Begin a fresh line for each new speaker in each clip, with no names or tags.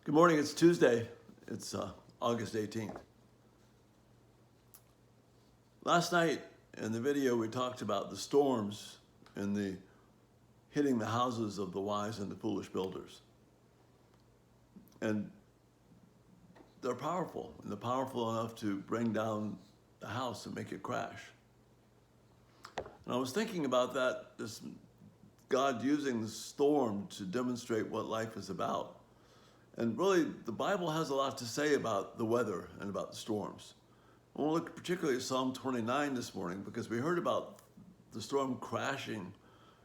Good morning, it's Tuesday. It's August 18th. Last night in the video we talked about the storms and the hitting the houses of the wise and the foolish builders. And they're powerful, and they're powerful enough to bring down the house and make it crash. And I was thinking about that, this God using the storm to demonstrate what life is about. And really, the Bible has a lot to say about the weather and about the storms. I want to look particularly at Psalm 29 this morning because we heard about the storm crashing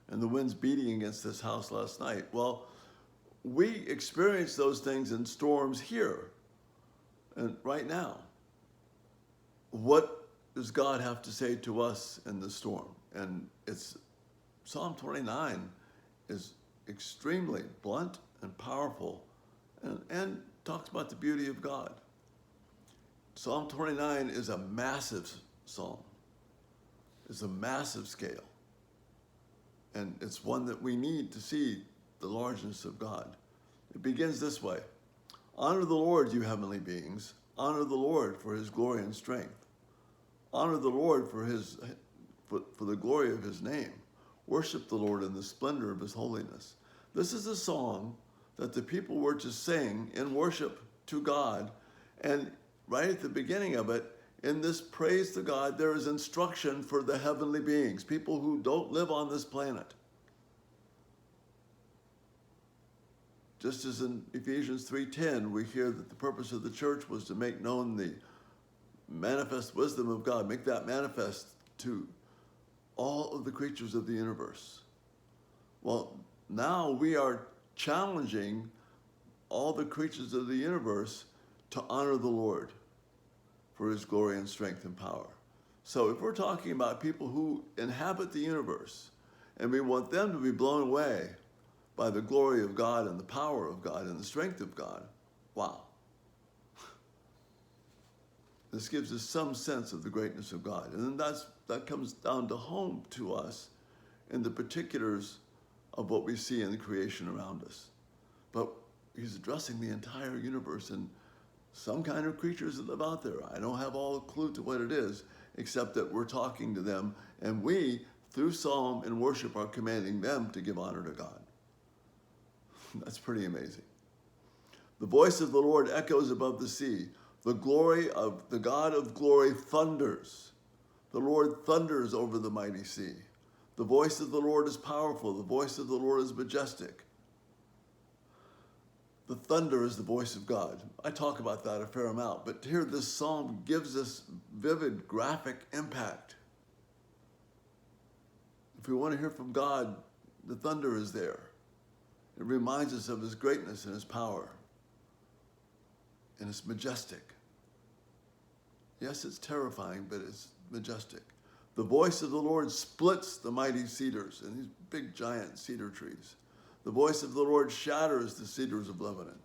and the winds beating against this house last night. Well, we experience those things in storms here and right now. What does God have to say to us in the storm? And it's Psalm 29 is extremely blunt and powerful and talks about the beauty of God. Psalm 29 is a massive psalm. It's a massive scale. And it's one that we need to see the largeness of God. It begins this way. Honor the Lord, you heavenly beings. Honor the Lord for his glory and strength. Honor the Lord for the glory of his name. Worship the Lord in the splendor of his holiness. This is a song that the people were to sing in worship to God. And right at the beginning of it, in this praise to God, there is instruction for the heavenly beings, people who don't live on this planet. Just as in Ephesians 3:10, we hear that the purpose of the church was to make known the manifest wisdom of God, make that manifest to all of the creatures of the universe. Well, now we are challenging all the creatures of the universe to honor the Lord for his glory and strength and power. So if we're talking about people who inhabit the universe and we want them to be blown away by the glory of God and the power of God and the strength of God, wow. This gives us some sense of the greatness of God. And then that comes down to home to us in the particulars of what we see in the creation around us. But he's addressing the entire universe and some kind of creatures that live out there. I don't have all a clue to what it is, except that we're talking to them, and we, through psalm and worship, are commanding them to give honor to God. That's pretty amazing. The voice of the Lord echoes above the sea. The glory of the God of glory thunders. The Lord thunders over the mighty sea. The voice of the Lord is powerful. The voice of the Lord is majestic. The thunder is the voice of God. I talk about that a fair amount, but here this psalm gives us vivid, graphic impact. If we want to hear from God, the thunder is there. It reminds us of his greatness and his power. And it's majestic. Yes, it's terrifying, but it's majestic. The voice of the Lord splits the mighty cedars and these big giant cedar trees. The voice of the Lord shatters the cedars of Lebanon.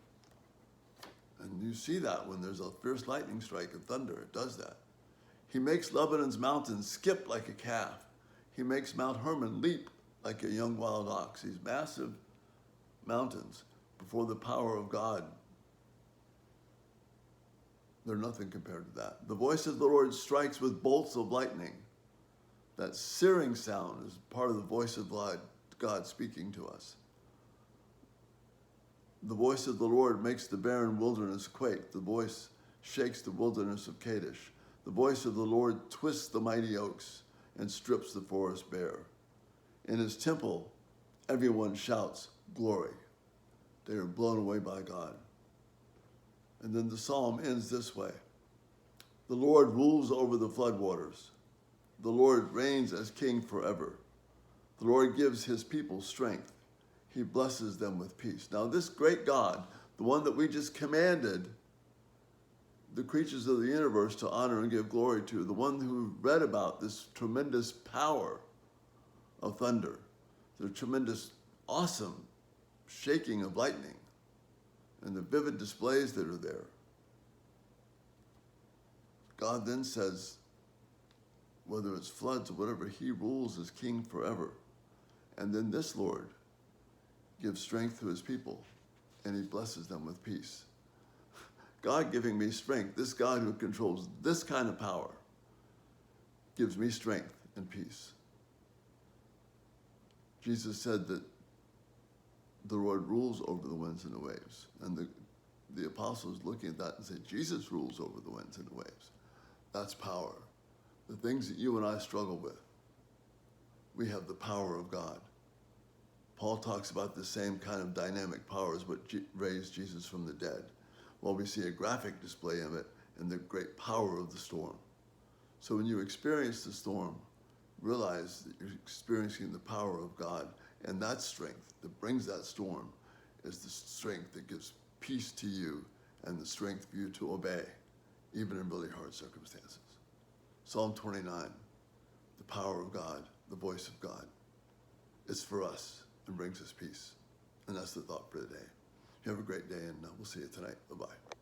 And you see that when there's a fierce lightning strike and thunder, it does that. He makes Lebanon's mountains skip like a calf. He makes Mount Hermon leap like a young wild ox. These massive mountains before the power of God, they're nothing compared to that. The voice of the Lord strikes with bolts of lightning. That searing sound is part of the voice of God speaking to us. The voice of the Lord makes the barren wilderness quake. The voice shakes the wilderness of Kadesh. The voice of the Lord twists the mighty oaks and strips the forest bare. In his temple, everyone shouts glory. They are blown away by God. And then the psalm ends this way. The Lord rules over the floodwaters. The Lord reigns as king forever. The Lord gives his people strength. He blesses them with peace. Now this great God, the one that we just commanded the creatures of the universe to honor and give glory to, the one who read about this tremendous power of thunder, the tremendous, awesome shaking of lightning, and the vivid displays that are there. God then says, whether it's floods or whatever, he rules as king forever. And then this Lord gives strength to his people and he blesses them with peace. God giving me strength, this God who controls this kind of power, gives me strength and peace. Jesus said that the Lord rules over the winds and the waves. And the apostles looking at that and said, Jesus rules over the winds and the waves. That's power. The things that you and I struggle with, we have the power of God. Paul talks about the same kind of dynamic power as what raised Jesus from the dead. Well, we see a graphic display of it in the great power of the storm. So when you experience the storm, realize that you're experiencing the power of God, and that strength that brings that storm is the strength that gives peace to you and the strength for you to obey, even in really hard circumstances. Psalm 29, the power of God, the voice of God, is for us and brings us peace. And that's the thought for today. You have a great day, and we'll see you tonight. Bye-bye.